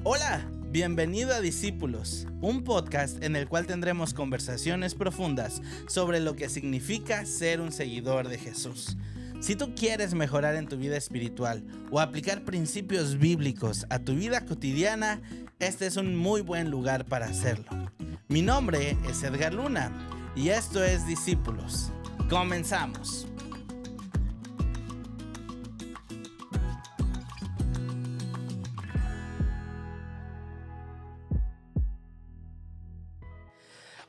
Hola, bienvenido a Discípulos, un podcast en el cual tendremos conversaciones profundas sobre lo que significa ser un seguidor de Jesús. Si tú quieres mejorar en tu vida espiritual o aplicar principios bíblicos a tu vida cotidiana, este es un muy buen lugar para hacerlo. Mi nombre es Edgar Luna y esto es Discípulos. Comenzamos.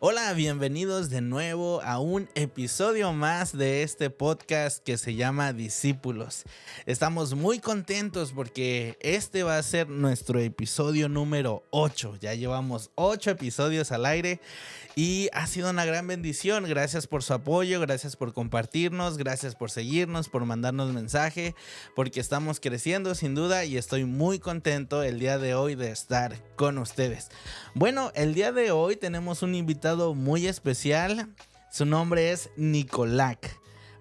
Hola, bienvenidos de nuevo a un episodio más de este podcast que se llama Discípulos. Estamos muy contentos porque este va a ser nuestro episodio número 8. Ya llevamos 8 episodios al aire y ha sido una gran bendición. Gracias por su apoyo, gracias por compartirnos, gracias por seguirnos, por mandarnos mensaje, porque estamos creciendo sin duda y estoy muy contento el día de hoy de estar con ustedes. Bueno, el día de hoy tenemos un invitado muy especial. Su nombre es Nicolás.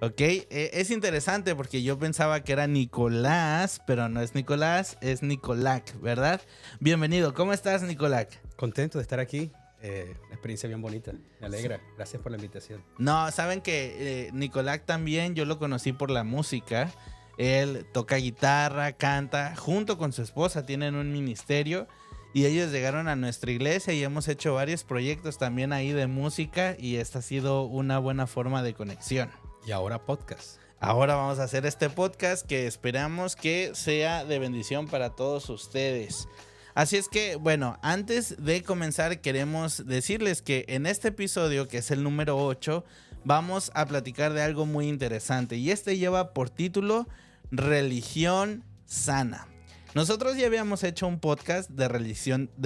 Ok, es interesante porque yo pensaba que era Nicolás, pero no es Nicolás, es Nicolás, ¿verdad? Bienvenido, ¿cómo estás, Nicolás? Contento de estar aquí. Una experiencia bien bonita, me alegra. Gracias por la invitación. No, saben que Nicolás también yo lo conocí por la música. Él toca guitarra, canta, junto con su esposa tienen un ministerio y ellos llegaron a nuestra iglesia y hemos hecho varios proyectos también ahí de música y esta ha sido una buena forma de conexión. Y ahora podcast. Ahora vamos a hacer este podcast que esperamos que sea de bendición para todos ustedes. Así es que, bueno, antes de comenzar queremos decirles que en este episodio, que es el número 8, vamos a platicar de algo muy interesante y este lleva por título Religión Sana. Nosotros ya habíamos hecho un podcast de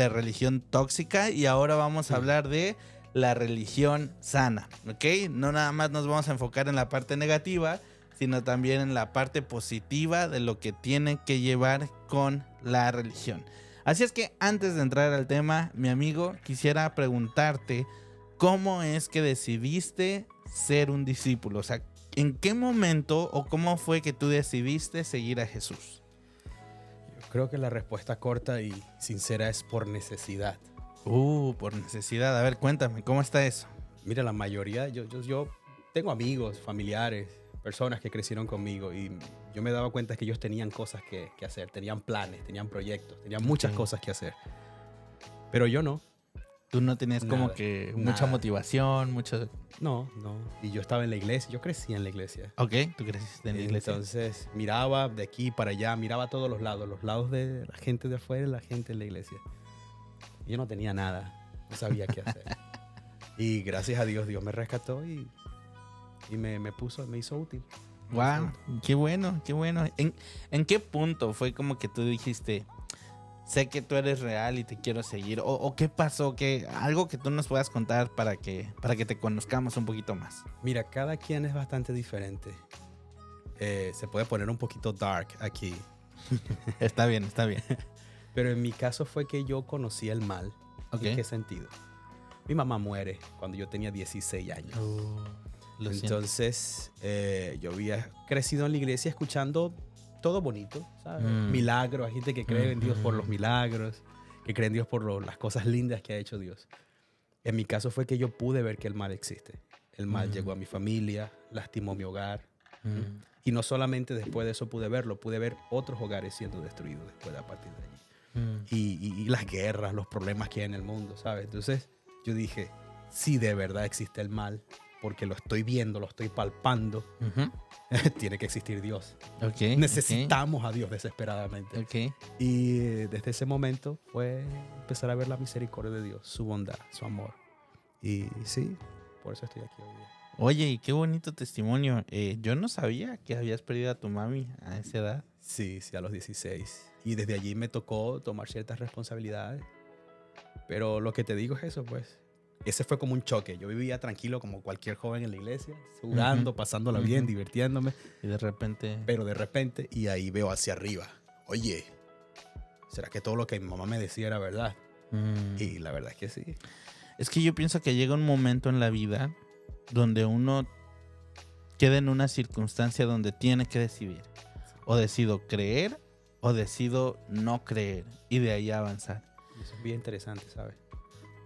religión tóxica y ahora vamos a hablar de la religión sana, ¿ok? No nada más nos vamos a enfocar en la parte negativa, sino también en la parte positiva de lo que tiene que llevar con la religión. Así es que antes de entrar al tema, mi amigo, quisiera preguntarte cómo es que decidiste ser un discípulo. O sea, ¿en qué momento o cómo fue que tú decidiste seguir a Jesús? Yo creo que la respuesta corta y sincera es por necesidad. Por necesidad. A ver, cuéntame, ¿cómo está eso? Mira, la mayoría, yo tengo amigos, familiares, personas que crecieron conmigo y yo me daba cuenta que ellos tenían cosas que hacer, tenían planes, tenían proyectos, tenían muchas cosas que hacer. Pero yo no. Tú no tenías como que mucha motivación, mucho... No. Y yo estaba en la iglesia, yo crecí en la iglesia. Ok, tú creciste en la iglesia. Entonces miraba de aquí para allá, miraba a todos los lados de la gente de afuera y la gente en la iglesia. Y yo no tenía nada, no sabía qué hacer. Y gracias a Dios, Dios me rescató y me hizo útil. Wow, qué bueno, qué bueno. ¿En qué punto fue como que tú dijiste, sé que tú eres real y te quiero seguir? ¿O qué pasó? Algo que tú nos puedas contar para que te conozcamos un poquito más. Mira, cada quien es bastante diferente. Se puede poner un poquito dark aquí. Está bien. Pero en mi caso fue que yo conocí el mal. Okay. ¿En qué sentido? Mi mamá muere cuando yo tenía 16 años. Entonces, yo había crecido en la iglesia escuchando todo bonito, ¿sabes? Milagros, hay gente que cree en Dios por los milagros, que cree en Dios por las cosas lindas que ha hecho Dios. En mi caso fue que yo pude ver que el mal existe. El mal llegó a mi familia, lastimó mi hogar. Y no solamente después de eso pude verlo, pude ver otros hogares siendo destruidos después a partir de allí. Y las guerras, los problemas que hay en el mundo, ¿sabes? Entonces yo dije, si de verdad existe el mal, porque lo estoy viendo, lo estoy palpando, tiene que existir Dios. Necesitamos a Dios desesperadamente. Y desde ese momento fue empezar a ver la misericordia de Dios, su bondad, su amor. Y sí, por eso estoy aquí hoy día. Oye, y qué bonito testimonio. Yo no sabía que habías perdido a tu mami a esa edad. Sí, a los 16. Y desde allí me tocó tomar ciertas responsabilidades. Pero lo que te digo es eso, pues. Ese fue como un choque. Yo vivía tranquilo como cualquier joven en la iglesia, jugando, pasándola bien, divirtiéndome. Pero de repente, y ahí veo hacia arriba. Oye, ¿será que todo lo que mi mamá me decía era verdad? Y la verdad es que sí. Es que yo pienso que llega un momento en la vida donde uno queda en una circunstancia donde tiene que decidir. O decido creer o decido no creer y de ahí avanzar. Eso es bien interesante, ¿sabes?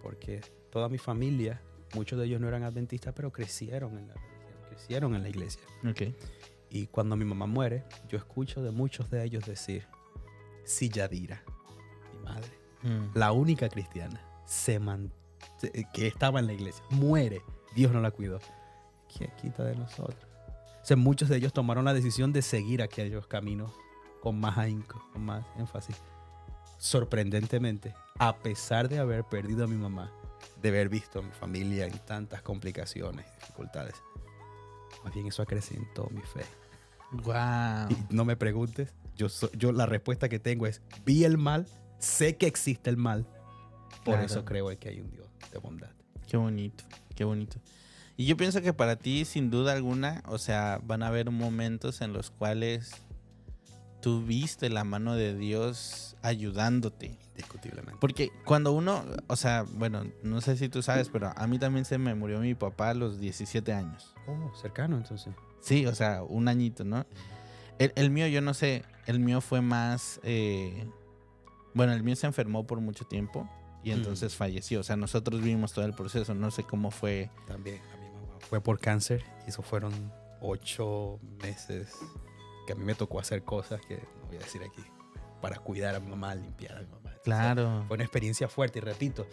Porque toda mi familia, muchos de ellos no eran adventistas, pero crecieron en la religión, crecieron en la iglesia. Okay. Y cuando mi mamá muere, yo escucho de muchos de ellos decir, si Yadira, mi madre, la única cristiana, que estaba en la iglesia, muere, Dios no la cuidó. ¿Quién quita de nosotros? O sea, muchos de ellos tomaron la decisión de seguir aquellos caminos con más ahínco, con más énfasis. Sorprendentemente, a pesar de haber perdido a mi mamá, de haber visto a mi familia en tantas complicaciones y dificultades, más bien eso acrecentó mi fe. Wow. Y no me preguntes, yo la respuesta que tengo es, vi el mal, sé que existe el mal, por Claro. eso creo que hay un Dios de bondad. Qué bonito, qué bonito. Y yo pienso que para ti, sin duda alguna, o sea, van a haber momentos en los cuales tú viste la mano de Dios ayudándote. Indiscutiblemente. Porque cuando uno, o sea, bueno, no sé si tú sabes, pero a mí también se me murió mi papá a los 17 años. Oh, cercano entonces. Sí, o sea, un añito, ¿no? El mío, yo no sé, el mío fue más... bueno, el mío se enfermó por mucho tiempo y entonces falleció. O sea, nosotros vimos todo el proceso, no sé cómo fue. También a mi mamá fue por cáncer y eso fueron 8 meses que a mí me tocó hacer cosas que no voy a decir aquí, para cuidar a mi mamá, limpiar a mi mamá. Claro. O sea, fue una experiencia fuerte y repito,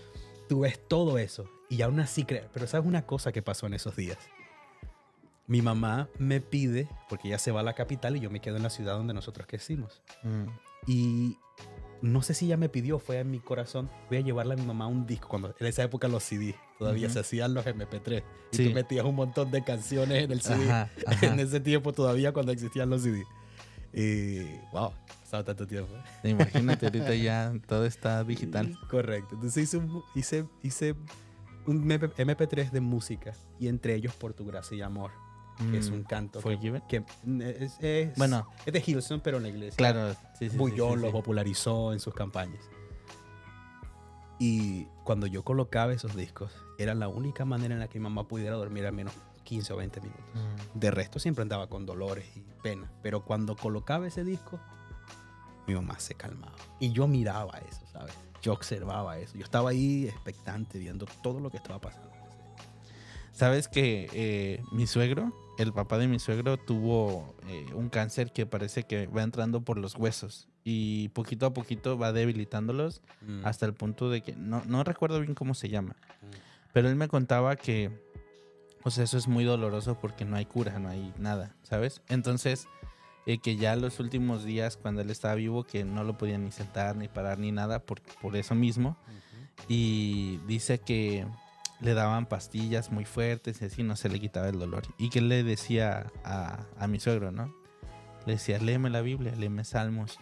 tú ves todo eso y aún así crees. Pero ¿sabes una cosa que pasó en esos días? Mi mamá me pide, porque ella se va a la capital y yo me quedo en la ciudad donde nosotros crecimos. Y no sé si ella me pidió, fue en mi corazón, voy a llevarle a mi mamá un disco. Cuando en esa época los CD todavía se hacían los MP3 y Sí. tú metías un montón de canciones en el CD. Ajá, ajá. En ese tiempo todavía cuando existían los CD. Y wow, pasado tanto tiempo. Imagínate, ahorita ya todo está digital. Correcto. Entonces hice un MP3 de música y entre ellos Por tu gracia y amor, que es un canto Forgiven. que es, Bueno. es de Hillsong, pero en la iglesia. Claro, sí, sí. Bullón sí. lo popularizó en sus campañas. Y cuando yo colocaba esos discos, era la única manera en la que mi mamá pudiera dormir al menos 15 o 20 minutos. De resto siempre andaba con dolores y pena. Pero cuando colocaba ese disco, mi mamá se calmaba. Y yo miraba eso, ¿sabes? Yo observaba eso. Yo estaba ahí expectante, viendo todo lo que estaba pasando. ¿Sabes que mi suegro, el papá de mi suegro, tuvo un cáncer que parece que va entrando por los huesos y poquito a poquito va debilitándolos hasta el punto de que no recuerdo bien cómo se llama, pero él me contaba que, o sea, eso es muy doloroso porque no hay cura, no hay nada, ¿sabes? Entonces, que ya los últimos días cuando él estaba vivo, que no lo podían ni sentar, ni parar, ni nada por eso mismo, y dice que le daban pastillas muy fuertes y así no se le quitaba el dolor. Y que él le decía a mi suegro, ¿no? Le decía, léeme la Biblia, léeme Salmos.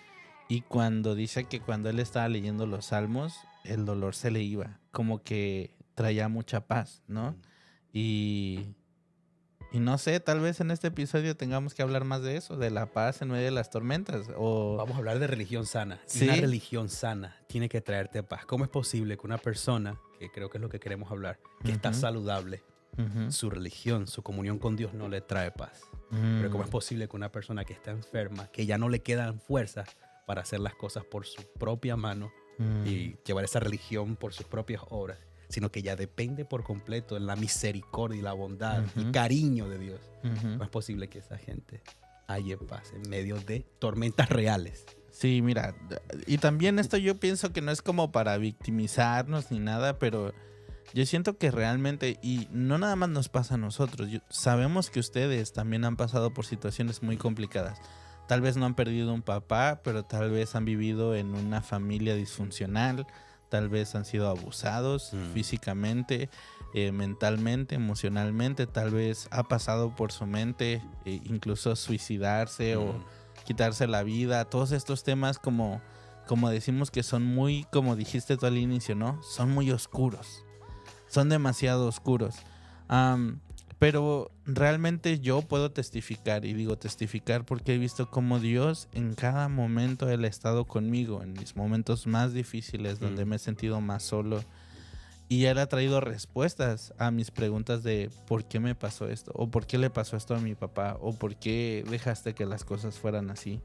Y cuando dice que cuando él estaba leyendo los Salmos, el dolor se le iba. Como que traía mucha paz, ¿no? Y no sé, tal vez en este episodio tengamos que hablar más de eso, de la paz en medio de las tormentas. Vamos a hablar de religión sana. Sí. Una religión sana tiene que traerte paz. ¿Cómo es posible que una persona, que creo que es lo que queremos hablar, que está saludable, su religión, su comunión con Dios no le trae paz? Pero ¿cómo es posible que una persona que está enferma, que ya no le quedan fuerzas para hacer las cosas por su propia mano y llevar esa religión por sus propias obras, sino que ya depende por completo de la misericordia y la bondad, el cariño de Dios? ¿Cómo es posible que esa gente halle paz en medio de tormentas reales? Sí, mira, y también esto yo pienso que no es como para victimizarnos ni nada, pero yo siento que realmente, y no nada más nos pasa a nosotros, sabemos que ustedes también han pasado por situaciones muy complicadas. Tal vez no han perdido un papá, pero tal vez han vivido en una familia disfuncional, tal vez han sido abusados físicamente, mentalmente, emocionalmente, tal vez ha pasado por su mente incluso suicidarse o quitarse la vida. Todos estos temas como decimos que son muy, como dijiste tú al inicio, ¿no? Son muy oscuros, son demasiado oscuros. Pero realmente yo puedo testificar, y digo testificar porque he visto cómo Dios en cada momento Él ha estado conmigo, en mis momentos más difíciles, donde me he sentido más solo, y Él ha traído respuestas a mis preguntas de ¿por qué me pasó esto? O ¿por qué le pasó esto a mi papá? O ¿por qué dejaste que las cosas fueran así?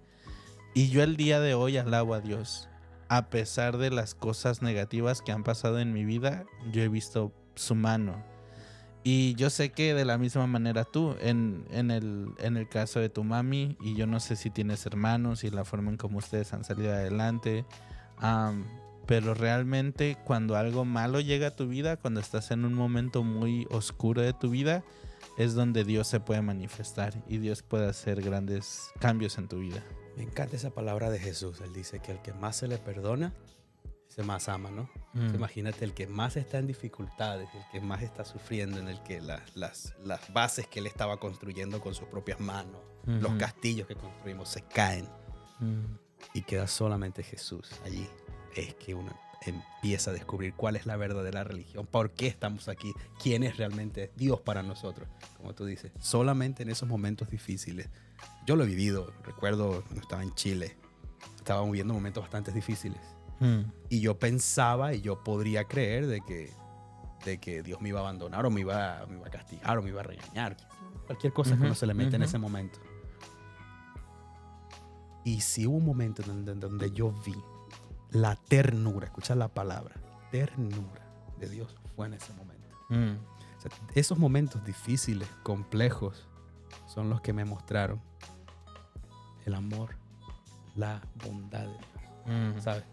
Y yo el día de hoy alabo a Dios. A pesar de las cosas negativas que han pasado en mi vida, yo he visto su mano. Y yo sé que de la misma manera tú, en el caso de tu mami, y yo no sé si tienes hermanos y la forma en cómo ustedes han salido adelante, pero realmente cuando algo malo llega a tu vida, cuando estás en un momento muy oscuro de tu vida, es donde Dios se puede manifestar y Dios puede hacer grandes cambios en tu vida. Me encanta esa palabra de Jesús. Él dice que el que más se le perdona, se más ama, ¿no? Imagínate, el que más está en dificultades, el que más está sufriendo, en el que las bases que él estaba construyendo con sus propias manos, los castillos que construimos se caen y queda solamente Jesús allí. Es que uno empieza a descubrir cuál es la verdadera religión, por qué estamos aquí, quién es realmente Dios para nosotros. Como tú dices, solamente en esos momentos difíciles. Yo lo he vivido, recuerdo cuando estaba en Chile, estaba viviendo momentos bastante difíciles. Y yo pensaba y yo podría creer de que Dios me iba a abandonar o me iba a castigar o me iba a regañar. Cualquier cosa que uno se le mete en ese momento. Y sí hubo un momento donde yo vi la ternura, escucha la palabra, ternura de Dios fue en ese momento. O sea, esos momentos difíciles, complejos, son los que me mostraron el amor, la bondad de Dios, ¿sabes?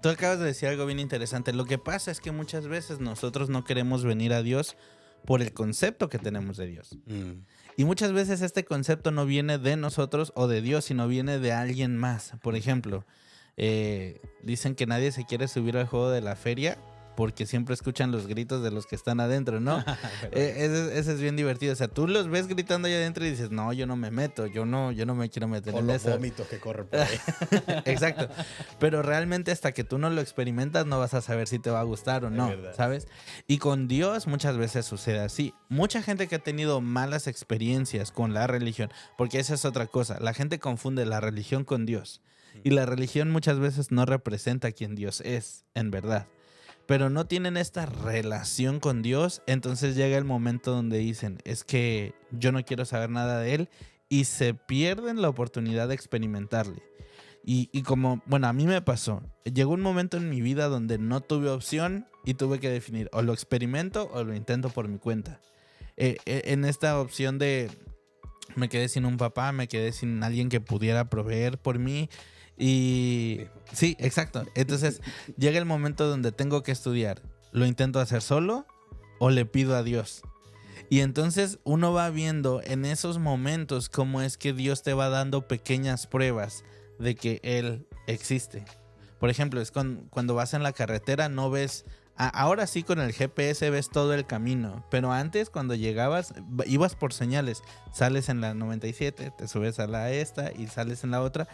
Tú acabas de decir algo bien interesante. Lo que pasa es que muchas veces nosotros no queremos venir a Dios por el concepto que tenemos de Dios. Y muchas veces este concepto no viene de nosotros o de Dios, sino viene de alguien más. Por ejemplo, dicen que nadie se quiere subir al juego de la feria porque siempre escuchan los gritos de los que están adentro, ¿no? Ese es bien divertido. O sea, tú los ves gritando allá adentro y dices, no, yo no me meto, yo no me quiero meter en eso. O los vómitos que corren por ahí. Exacto. Pero realmente hasta que tú no lo experimentas no vas a saber si te va a gustar o no, ¿sabes? Y con Dios muchas veces sucede así. Mucha gente que ha tenido malas experiencias con la religión, porque esa es otra cosa, la gente confunde la religión con Dios. Y la religión muchas veces no representa quién Dios es, en verdad. Pero no tienen esta relación con Dios, entonces llega el momento donde dicen, es que yo no quiero saber nada de Él, y se pierden la oportunidad de experimentarle. Y como, bueno, a mí me pasó, llegó un momento en mi vida donde no tuve opción y tuve que definir, o lo experimento o lo intento por mi cuenta. En esta opción de, me quedé sin un papá, me quedé sin alguien que pudiera proveer por mí. Y sí, exacto. Entonces llega el momento donde tengo que estudiar. ¿Lo intento hacer solo o le pido a Dios? Y entonces uno va viendo en esos momentos cómo es que Dios te va dando pequeñas pruebas de que Él existe. Por ejemplo, es cuando vas en la carretera no ves... Ahora sí con el GPS ves todo el camino, pero antes cuando llegabas ibas por señales, sales en la 97, te subes a la esta y sales en la otra,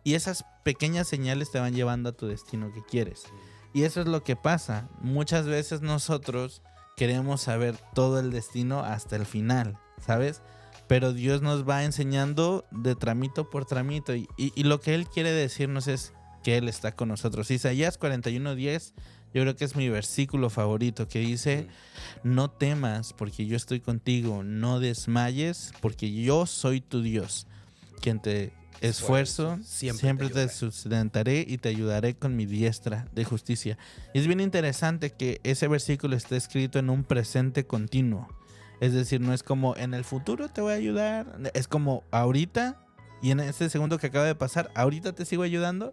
y esas pequeñas señales te van llevando a tu destino que quieres. Y eso es lo que pasa, muchas veces nosotros queremos saber todo el destino hasta el final, ¿sabes? Pero Dios nos va enseñando de tramito por tramito y lo que Él quiere decirnos es que Él está con nosotros. Isaías 41:10 yo creo que es mi versículo favorito, que dice, no temas porque yo estoy contigo, no desmayes porque yo soy tu Dios, quien te esfuerzo, siempre te sustentaré y te ayudaré con mi diestra de justicia. Y es bien interesante que ese versículo esté escrito en un presente continuo, es decir, no es como en el futuro te voy a ayudar, es como ahorita y en este segundo que acaba de pasar, ahorita te sigo ayudando.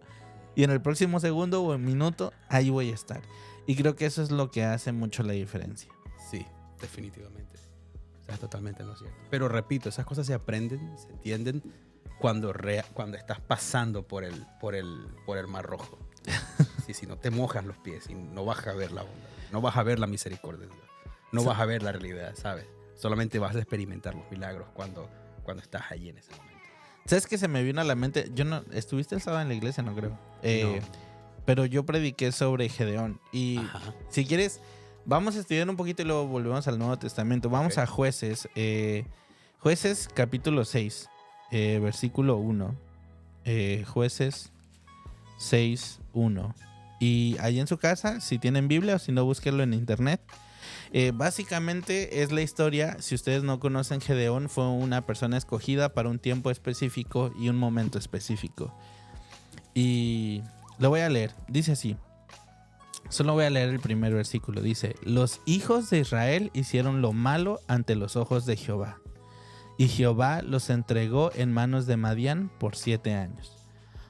Y en el próximo segundo o minuto, ahí voy a estar. Y creo que eso es lo que hace mucho la diferencia. Sí, definitivamente. Estás totalmente en lo cierto. Pero repito, esas cosas se aprenden, se entienden cuando estás pasando por el Mar Rojo. Si no te mojas los pies y no vas a ver la bondad, no vas a ver la misericordia de Dios, no vas a ver la realidad, ¿sabes? Solamente vas a experimentar los milagros cuando estás allí en ese momento. ¿Sabes qué se me vino a la mente? Yo no, estuviste el sábado en la iglesia, no creo. No. Pero yo prediqué sobre Gedeón. Y si quieres, vamos a estudiar un poquito y luego volvemos al Nuevo Testamento. Vamos a Jueces. Jueces capítulo 6, versículo 1. Jueces 6:1. Y ahí en su casa, si tienen Biblia o si no, búsquenlo en internet. Básicamente es la historia, si ustedes no conocen, Gedeón fue una persona escogida para un tiempo específico y un momento específico. Y lo voy a leer, dice así. Solo voy a leer el primer versículo. Dice: los hijos de Israel hicieron lo malo ante los ojos de Jehová, y Jehová los entregó en manos de Madián por 7 años.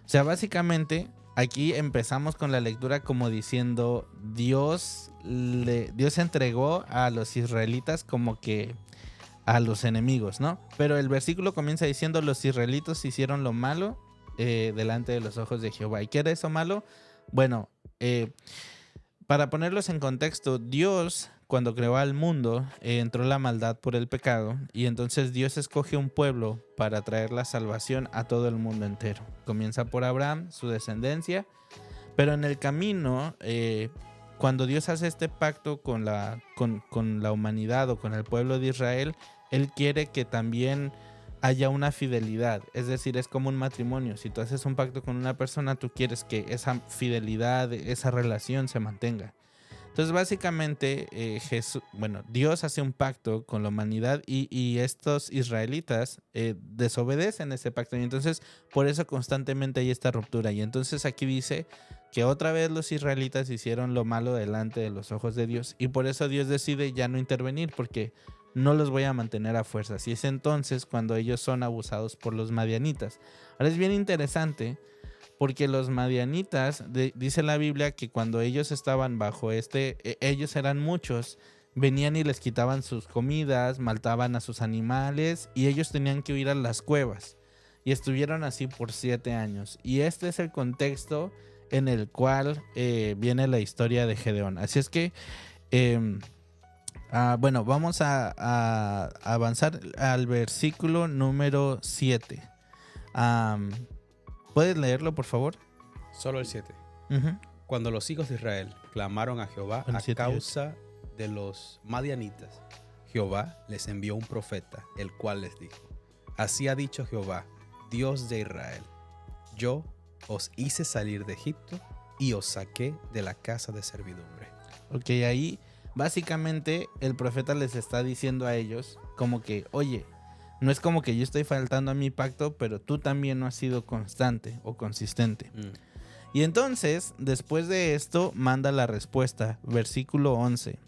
O sea, básicamente aquí empezamos con la lectura como diciendo Dios entregó a los israelitas como que a los enemigos, ¿no? Pero el versículo comienza diciendo: los israelitas hicieron lo malo delante de los ojos de Jehová. ¿Y qué era eso malo? Bueno, para ponerlos en contexto, Dios, cuando creó al mundo, entró la maldad por el pecado, y entonces Dios escoge un pueblo para traer la salvación a todo el mundo entero. Comienza por Abraham, su descendencia, pero en el camino, cuando Dios hace este pacto con la humanidad o con el pueblo de Israel, Él quiere que también haya una fidelidad. Es decir, es como un matrimonio. Si tú haces un pacto con una persona, tú quieres que esa fidelidad, esa relación se mantenga. Entonces, básicamente, Dios hace un pacto con la humanidad y estos israelitas desobedecen ese pacto. Y entonces, por eso constantemente hay esta ruptura. Y entonces aquí dice que otra vez los israelitas hicieron lo malo delante de los ojos de Dios. Y por eso Dios decide ya no intervenir, porque no los voy a mantener a fuerzas. Y es entonces cuando ellos son abusados por los madianitas. Ahora es bien interesante, porque los madianitas, dice la Biblia que cuando ellos estaban bajo ellos eran muchos, venían y les quitaban sus comidas, mataban a sus animales, y ellos tenían que huir a las cuevas. Y estuvieron así por 7 años. Y este es el contexto en el cual viene la historia de Gedeón. Así es que vamos a avanzar al versículo número 7. ¿Puedes leerlo, por favor? Solo el 7. Uh-huh. Cuando los hijos de Israel clamaron a Jehová a causa de los madianitas, Jehová les envió un profeta, el cual les dijo: así ha dicho Jehová, Dios de Israel: yo os hice salir de Egipto y os saqué de la casa de servidumbre. Ok, ahí básicamente el profeta les está diciendo a ellos como que, oye, no es como que yo estoy faltando a mi pacto, pero tú también no has sido constante o consistente. Y entonces, después de esto, manda la respuesta, versículo 11.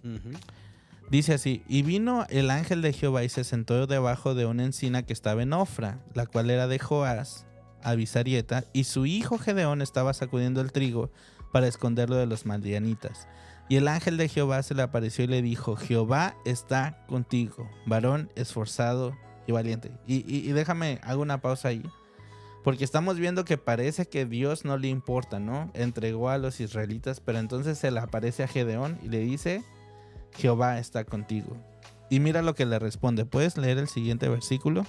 Dice así: y vino el ángel de Jehová y se sentó debajo de una encina que estaba en Ofra, la cual era de Joás, Abisarieta, y su hijo Gedeón estaba sacudiendo el trigo para esconderlo de los madianitas. Y el ángel de Jehová se le apareció y le dijo: Jehová está contigo, varón esforzado y valiente. Y déjame, hago una pausa ahí, porque estamos viendo que parece que Dios no le importa, ¿no? Entregó a los israelitas, pero entonces se le aparece a Gedeón y le dice: Jehová está contigo. Y mira lo que le responde. ¿Puedes leer el siguiente versículo?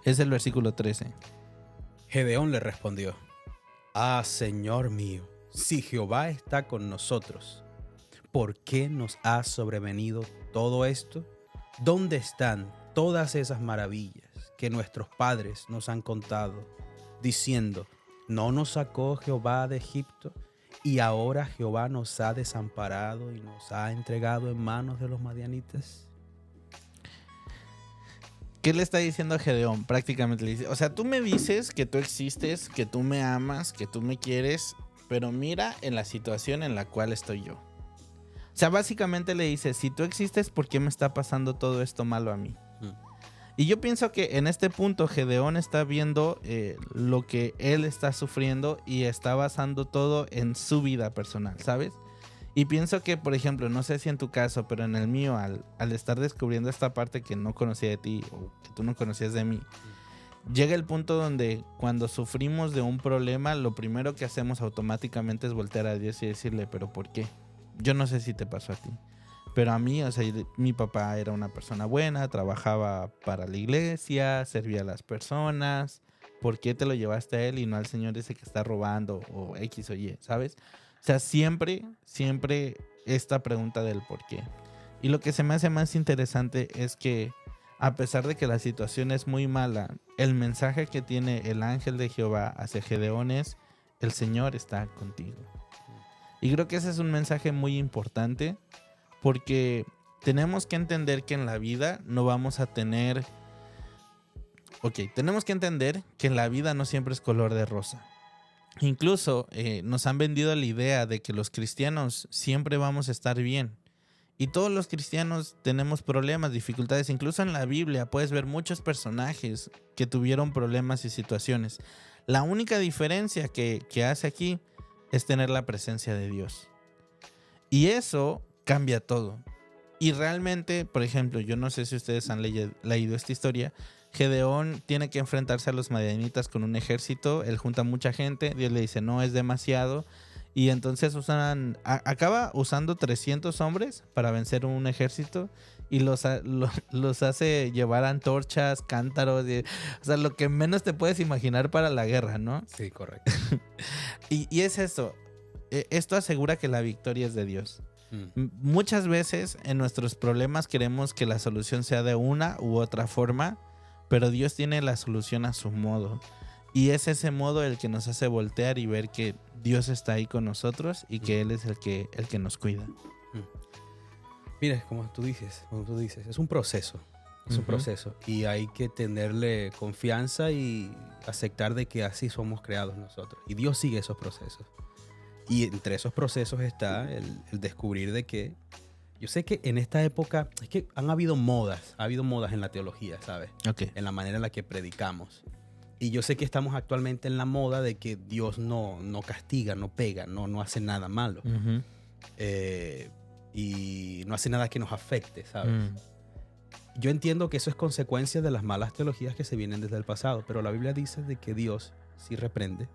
Es el versículo 13. Gedeón le respondió: ah, Señor mío, si Jehová está con nosotros, ¿por qué nos ha sobrevenido todo esto? ¿Dónde están todas esas maravillas que nuestros padres nos han contado, diciendo: ¿no nos sacó Jehová de Egipto? Y ahora Jehová nos ha desamparado y nos ha entregado en manos de los madianitas. ¿Qué le está diciendo a Gedeón? Prácticamente le dice: o sea, tú me dices que tú existes, que tú me amas, que tú me quieres, pero mira en la situación en la cual estoy yo. O sea, básicamente le dice: si tú existes, ¿por qué me está pasando todo esto malo a mí? Y yo pienso que en este punto Gedeón está viendo lo que él está sufriendo y está basando todo en su vida personal, ¿sabes? Y pienso que, por ejemplo, no sé si en tu caso, pero en el mío, al estar descubriendo esta parte que no conocía de ti o que tú no conocías de mí, llega el punto donde cuando sufrimos de un problema, lo primero que hacemos automáticamente es voltear a Dios y decirle: ¿pero por qué? Yo no sé si te pasó a ti, pero a mí, o sea, mi papá era una persona buena, trabajaba para la iglesia, servía a las personas. ¿Por qué te lo llevaste a él y no al señor ese que está robando o X o Y, ¿sabes? O sea, siempre esta pregunta del por qué. Y lo que se me hace más interesante es que, a pesar de que la situación es muy mala, el mensaje que tiene el ángel de Jehová hacia Gedeón es: el Señor está contigo. Y creo que ese es un mensaje muy importante porque tenemos que entender que en la vida no vamos a tener... tenemos que entender que en la vida no siempre es color de rosa. Incluso nos han vendido la idea de que los cristianos siempre vamos a estar bien. Y todos los cristianos tenemos problemas, dificultades. Incluso en la Biblia puedes ver muchos personajes que tuvieron problemas y situaciones. La única diferencia que hace aquí es tener la presencia de Dios. Y eso cambia todo. Y realmente, por ejemplo, yo no sé si ustedes han leído esta historia. Gedeón tiene que enfrentarse a los madianitas con un ejército. Él junta mucha gente. Dios le dice, no, es demasiado. Y entonces acaba usando 300 hombres para vencer un ejército. Y los hace llevar antorchas, cántaros. O sea, lo que menos te puedes imaginar para la guerra, ¿no? Sí, correcto. y es eso. Esto asegura que la victoria es de Dios. Muchas veces en nuestros problemas queremos que la solución sea de una u otra forma, pero Dios tiene la solución a su modo. Y es ese modo el que nos hace voltear y ver que Dios está ahí con nosotros y que Él es el que nos cuida. Mira, como tú dices, es un proceso. Es un proceso. Y hay que tenerle confianza y aceptar de que así somos creados nosotros. Y Dios sigue esos procesos. Y entre esos procesos está el descubrir de que yo sé que en esta época es que ha habido modas en la teología, ¿sabes? En la manera en la que predicamos. Y yo sé que estamos actualmente en la moda de que Dios no castiga, no pega, no hace nada malo. Y no hace nada que nos afecte, ¿sabes? Yo entiendo que eso es consecuencia de las malas teologías que se vienen desde el pasado, pero la Biblia dice de que Dios sí reprende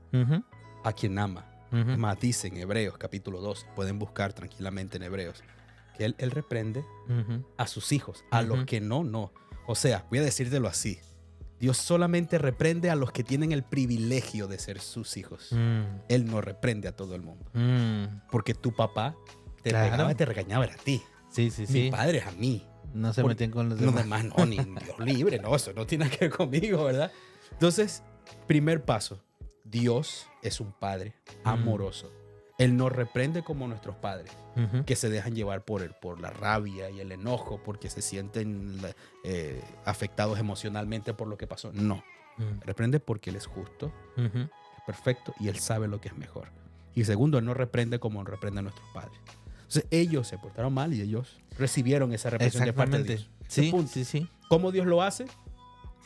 a quien ama. Más dice en Hebreos capítulo 2, pueden buscar tranquilamente en Hebreos, que Él reprende a sus hijos, a los que no. O sea, voy a decírtelo así. Dios solamente reprende a los que tienen el privilegio de ser sus hijos. Él no reprende a todo el mundo. Porque tu papá te pegaba y te regañaba a ti. Sí. Mi padre es a mí. No se metían con los demás. No, ni Dios libre. No, eso no tiene que ver conmigo, ¿verdad? Entonces, primer paso. Dios es un padre amoroso. Él nos reprende como nuestros padres, que se dejan llevar por la rabia y el enojo, porque se sienten afectados emocionalmente por lo que pasó. No. Reprende porque Él es justo, es perfecto y Él sabe lo que es mejor. Y segundo, Él no reprende como reprende a nuestros padres. Entonces ellos se portaron mal y ellos recibieron esa represión de parte de Dios. Sí. ¿Cómo Dios lo hace?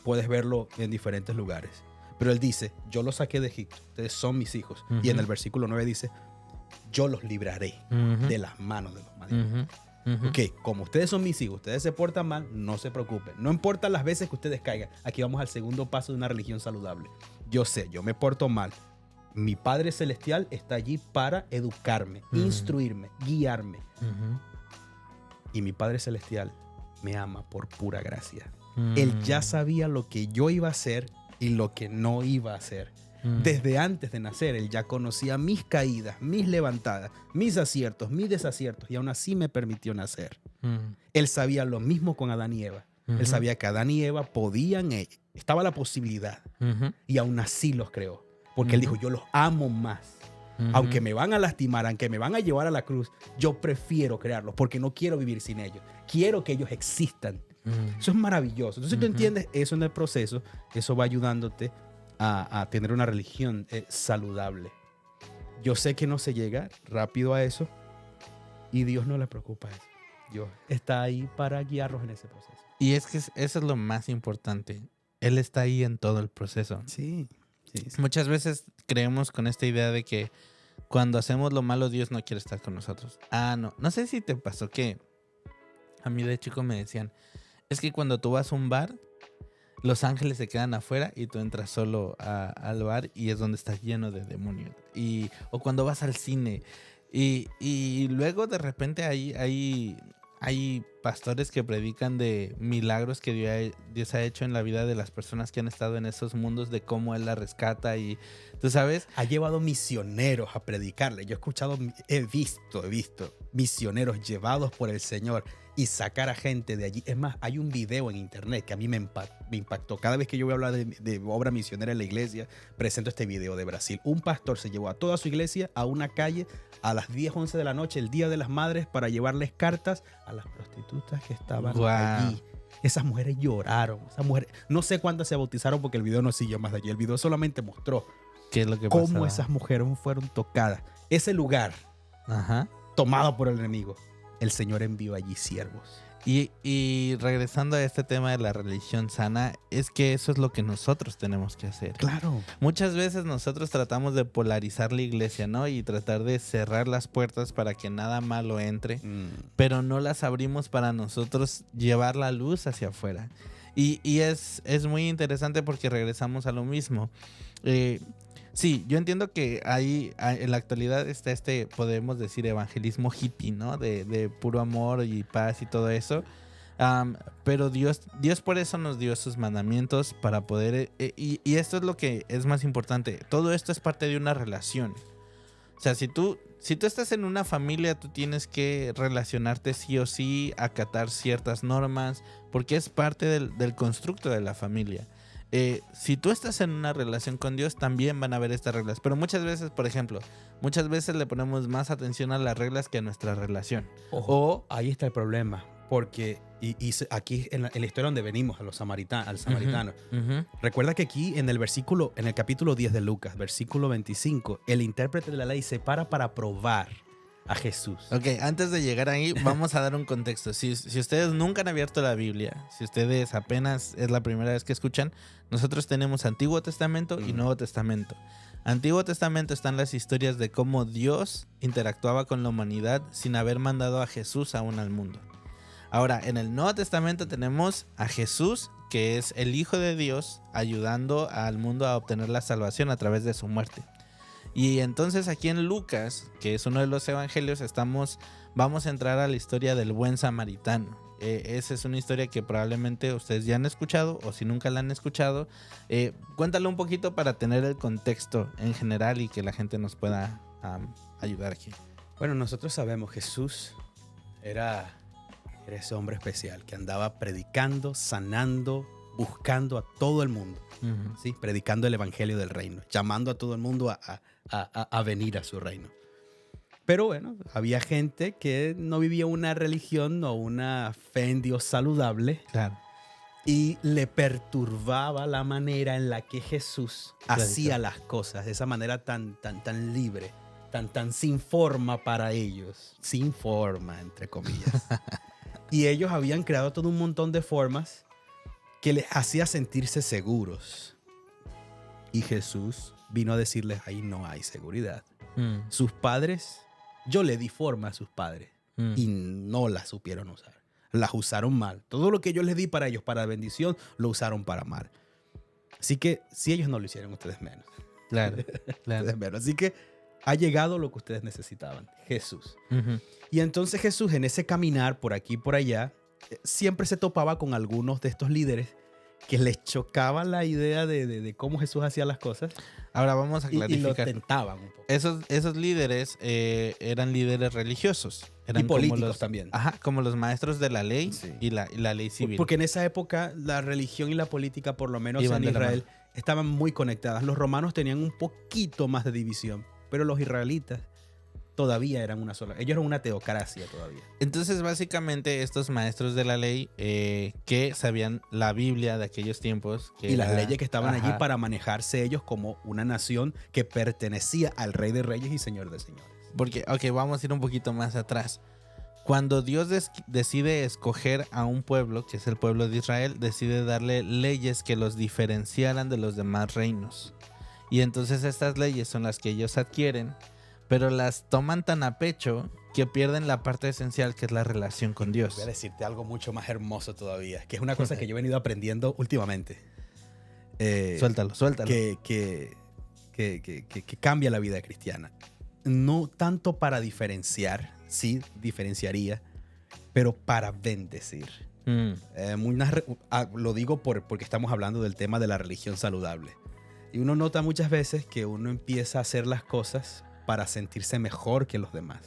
Puedes verlo en diferentes lugares. Pero Él dice, yo los saqué de Egipto, ustedes son mis hijos. Y en el versículo 9 dice, yo los libraré de las manos de los madianitas. Como ustedes son mis hijos, ustedes se portan mal, no se preocupen. No importa las veces que ustedes caigan. Aquí vamos al segundo paso de una religión saludable. Yo sé, yo me porto mal. Mi Padre Celestial está allí para educarme, instruirme, guiarme. Y mi Padre Celestial me ama por pura gracia. Él ya sabía lo que yo iba a hacer y lo que no iba a hacer. Desde antes de nacer, Él ya conocía mis caídas, mis levantadas, mis aciertos, mis desaciertos, y aún así me permitió nacer. Él sabía lo mismo con Adán y Eva. Él sabía que Adán y Eva podían, estaba la posibilidad, y aún así los creó. Porque Él dijo, yo los amo más. Aunque me van a lastimar, aunque me van a llevar a la cruz, yo prefiero crearlos porque no quiero vivir sin ellos. Quiero que ellos existan. Eso es maravilloso. Entonces, tú entiendes eso en el proceso, eso va ayudándote a tener una religión saludable. Yo sé que no se llega rápido a eso y Dios no le preocupa eso. Dios está ahí para guiarlos en ese proceso. Y es que eso es lo más importante. Él está ahí en todo el proceso. Sí. Muchas veces creemos con esta idea de que cuando hacemos lo malo, Dios no quiere estar con nosotros. No sé si te pasó que a mí de chico me decían, es que cuando tú vas a un bar, los ángeles se quedan afuera y tú entras solo al bar y es donde está lleno de demonios. O cuando vas al cine y luego de repente hay pastores que predican de milagros que Dios ha hecho en la vida de las personas que han estado en esos mundos, de cómo Él la rescata y, tú sabes. Ha llevado misioneros a predicarle. Yo he visto misioneros llevados por el Señor y sacar a gente de allí. Es más, hay un video en internet que a mí me impactó. Cada vez que yo voy a hablar de obra misionera en la iglesia, presento este video de Brasil. Un pastor se llevó a toda su iglesia a una calle a las 10, 11 de la noche, el Día de las Madres, para llevarles cartas a las prostitutas que estaban allí. Esas mujeres lloraron. Esas mujeres, no sé cuántas se bautizaron porque el video no siguió más de allí. El video solamente mostró ¿qué es lo que cómo pasaba? esas mujeres fueron tocadas. Ese lugar, tomado por el enemigo, el Señor envió allí siervos. Y regresando a este tema de la religión sana, es que eso es lo que nosotros tenemos que hacer. Claro. Muchas veces nosotros tratamos de polarizar la iglesia, ¿no? Y tratar de cerrar las puertas para que nada malo entre, pero no las abrimos para nosotros llevar la luz hacia afuera. Y es muy interesante porque regresamos a lo mismo. Sí, yo entiendo que ahí en la actualidad está podemos decir, evangelismo hippie, ¿no? De puro amor y paz y todo eso. Pero Dios por eso nos dio sus mandamientos para poder... y esto es lo que es más importante. Todo esto es parte de una relación. O sea, si tú estás en una familia, tú tienes que relacionarte sí o sí, acatar ciertas normas, porque es parte del constructo de la familia. Si tú estás en una relación con Dios, también van a haber estas reglas. Pero muchas veces, por ejemplo, le ponemos más atención a las reglas que a nuestra relación. Ojo, ahí está el problema. Porque aquí en la historia donde venimos, al samaritano, recuerda que aquí en el capítulo 10 de Lucas, versículo 25, el intérprete de la ley se para probar a Jesús. Ok, antes de llegar ahí, vamos a dar un contexto. Si ustedes nunca han abierto la Biblia, si ustedes apenas es la primera vez que escuchan, nosotros tenemos Antiguo Testamento y Nuevo Testamento. Antiguo Testamento están las historias de cómo Dios interactuaba con la humanidad sin haber mandado a Jesús aún al mundo. Ahora, en el Nuevo Testamento tenemos a Jesús, que es el Hijo de Dios, ayudando al mundo a obtener la salvación a través de su muerte. Y entonces aquí en Lucas, que es uno de los evangelios, vamos a entrar a la historia del buen samaritano. Esa es una historia que probablemente ustedes ya han escuchado, o si nunca la han escuchado, cuéntalo un poquito para tener el contexto en general y que la gente nos pueda ayudar aquí. Bueno, nosotros sabemos que Jesús era ese hombre especial que andaba predicando, sanando, buscando a todo el mundo, ¿sí? Predicando el evangelio del reino, llamando a todo el mundo a venir a su reino. Pero bueno, había gente que no vivía una religión o una fe en Dios saludable. Claro. Y le perturbaba la manera en la que Jesús hacía las cosas, de esa manera tan libre, tan sin forma para ellos. Sin forma, entre comillas. Y ellos habían creado todo un montón de formas que les hacía sentirse seguros. Y Jesús vino a decirles, ahí no hay seguridad. Sus padres, yo le di forma a sus padres y no las supieron usar. Las usaron mal. Todo lo que yo les di para ellos, para bendición, lo usaron para mal. Así que si ellos no lo hicieron, ustedes menos. Claro. Ustedes menos. Así que ha llegado lo que ustedes necesitaban, Jesús. Y entonces Jesús, en ese caminar por aquí y por allá, siempre se topaba con algunos de estos líderes que les chocaba la idea de cómo Jesús hacía las cosas. Ahora vamos a clarificar. Y lo tentaban un poco. Esos líderes eran líderes religiosos. Eran y políticos como también. Ajá, como los maestros de la ley y la ley civil. Porque en esa época la religión y la política, por lo menos Iban en Israel, estaban muy conectadas. Los romanos tenían un poquito más de división, pero los israelitas todavía eran una sola. Ellos eran una teocracia todavía. Entonces, básicamente, estos maestros de la ley que sabían la Biblia de aquellos tiempos. Y las leyes que estaban allí para manejarse ellos como una nación que pertenecía al Rey de Reyes y Señor de Señores. Porque, vamos a ir un poquito más atrás. Cuando Dios decide escoger a un pueblo, que es el pueblo de Israel, decide darle leyes que los diferenciaran de los demás reinos. Y entonces estas leyes son las que ellos adquieren, pero las toman tan a pecho que pierden la parte esencial, que es la relación con Dios. Voy a decirte algo mucho más hermoso todavía, que es una cosa que yo he venido aprendiendo últimamente. Suéltalo. Que cambia la vida cristiana. No tanto para diferenciar, sí, diferenciaría, pero para bendecir. Lo digo porque estamos hablando del tema de la religión saludable. Y uno nota muchas veces que uno empieza a hacer las cosas para sentirse mejor que los demás.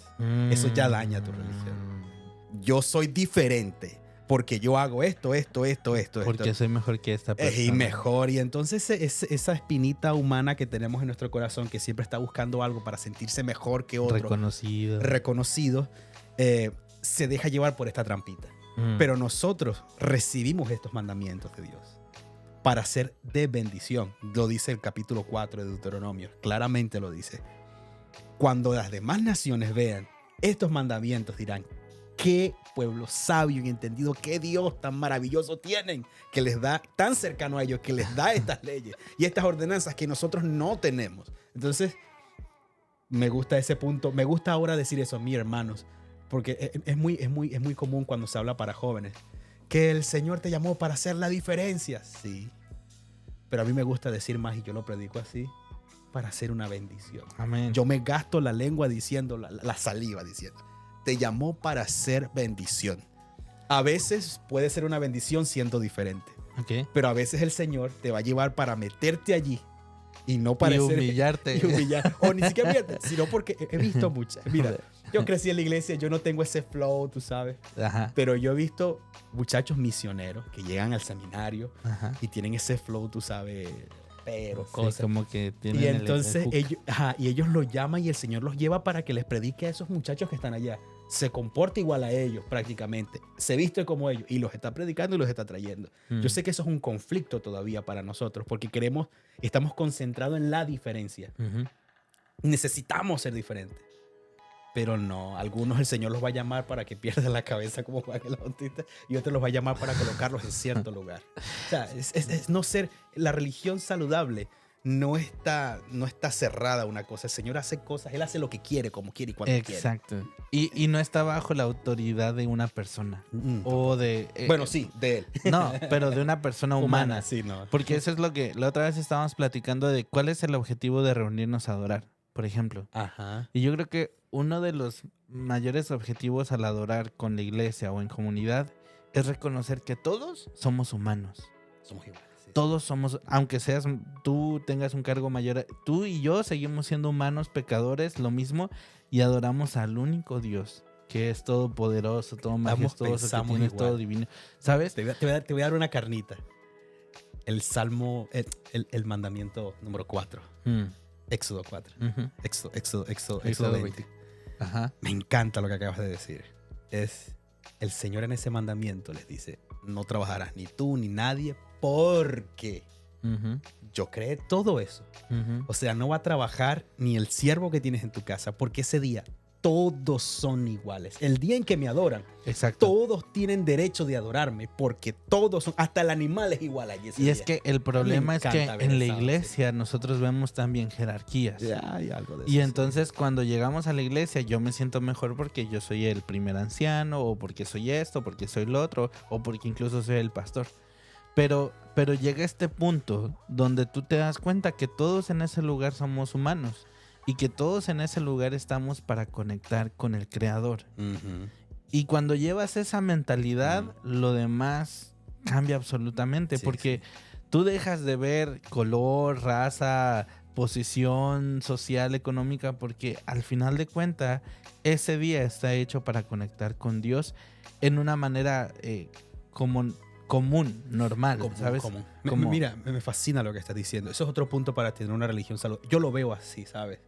Eso ya daña tu religión. Yo soy diferente porque yo hago esto. Porque soy mejor que esta persona. Y mejor. Y entonces esa espinita humana que tenemos en nuestro corazón, que siempre está buscando algo para sentirse mejor que otro. Reconocido. Se deja llevar por esta trampita. Pero nosotros recibimos estos mandamientos de Dios para ser de bendición. Lo dice el capítulo 4 de Deuteronomio. Claramente lo dice. Cuando las demás naciones vean estos mandamientos, dirán: qué pueblo sabio y entendido, qué Dios tan maravilloso tienen, que les da tan cercano a ellos, que les da estas leyes y estas ordenanzas que nosotros no tenemos. Entonces, me gusta ese punto. Me gusta ahora decir eso, mis hermanos, porque es muy común cuando se habla para jóvenes, que el Señor te llamó para hacer la diferencia. Sí, pero a mí me gusta decir más, y yo lo predico así, para hacer una bendición. Amén. Yo me gasto la lengua diciendo, la saliva diciendo, te llamó para hacer bendición. A veces puede ser una bendición siendo diferente. Okay. Pero a veces el Señor te va a llevar para meterte allí y no para humillarte. O ni siquiera humillarte, sino porque he visto muchas. Mira, yo crecí en la iglesia, yo no tengo ese flow, tú sabes. Ajá. Pero yo he visto muchachos misioneros que llegan al seminario y tienen ese flow, tú sabes, pero sí, cosas. Como que tienen y entonces ellos los llaman y el Señor los lleva para que les predique a esos muchachos que están allá. Se comporta igual a ellos prácticamente, se viste como ellos y los está predicando y los está trayendo. Yo sé que eso es un conflicto todavía para nosotros porque estamos concentrados en la diferencia. Necesitamos ser diferentes. Pero no, algunos el Señor los va a llamar para que pierdan la cabeza como Juan el Bautista y otros los va a llamar para colocarlos en cierto lugar. O sea, es no ser, la religión saludable no está cerrada a una cosa. El Señor hace cosas, Él hace lo que quiere, como quiere y cuando quiere. Exacto. Y no está bajo la autoridad de una persona. O de... bueno, sí, de Él. No, pero de una persona humana. Sí, no. Porque eso es lo que la otra vez estábamos platicando de cuál es el objetivo de reunirnos a adorar, por ejemplo. Ajá. Y yo creo que uno de los mayores objetivos al adorar con la iglesia o en comunidad es reconocer que todos somos humanos. Somos iguales. Sí. Todos somos, aunque tú tengas un cargo mayor, tú y yo seguimos siendo humanos, pecadores, lo mismo, y adoramos al único Dios, que es todopoderoso, todo majestuoso, que tiene todo divino. ¿Sabes? Te voy a dar una carnita. El Salmo, el mandamiento número 4. Éxodo 4. Éxodo 20. Ajá. Me encanta lo que acabas de decir. El Señor en ese mandamiento les dice: no trabajarás ni tú ni nadie porque yo creé todo eso. O sea, no va a trabajar ni el siervo que tienes en tu casa, porque ese día todos son iguales. El día en que me adoran, exacto, todos tienen derecho de adorarme, porque todos son, hasta el animal es igual allí. Y es que el problema es que en la iglesia nosotros vemos también jerarquías. Ya, hay algo de eso. Y entonces cuando llegamos a la iglesia yo me siento mejor porque yo soy el primer anciano, o porque soy esto, porque soy lo otro, o porque incluso soy el pastor. Pero llega este punto donde tú te das cuenta que todos en ese lugar somos humanos y que todos en ese lugar estamos para conectar con el Creador. Y cuando llevas esa mentalidad, lo demás cambia absolutamente, porque tú dejas de ver color, raza, posición social, económica, porque al final de cuentas ese día está hecho para conectar con Dios en una manera común, normal, ¿sabes? Común. Mira, me fascina lo que estás diciendo. Eso es otro punto para tener una religión saludable. Yo lo veo así, ¿sabes?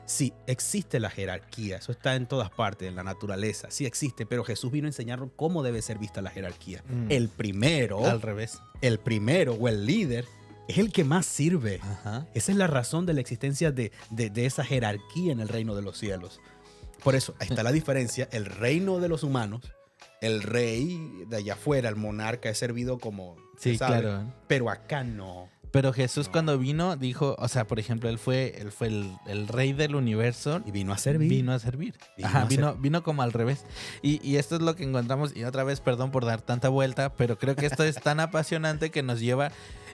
Sí, existe la jerarquía. Eso está en todas partes, en la naturaleza. Sí existe, pero Jesús vino a enseñarnos cómo debe ser vista la jerarquía. El primero... Al revés. El primero o el líder es el que más sirve. Ajá. Esa es la razón de la existencia de esa jerarquía en el reino de los cielos. Por eso, ahí está la diferencia. El reino de los humanos... El rey de allá afuera, el monarca, es servido como... Sí, ¿sabe? claro. Pero acá no. Pero Jesús cuando vino, dijo, o sea, por ejemplo, él fue el rey del universo. Y vino a servir. Vino como al revés. Y esto es lo que encontramos. Y otra vez, perdón por dar tanta vuelta, pero creo que esto es tan apasionante que nos lleva...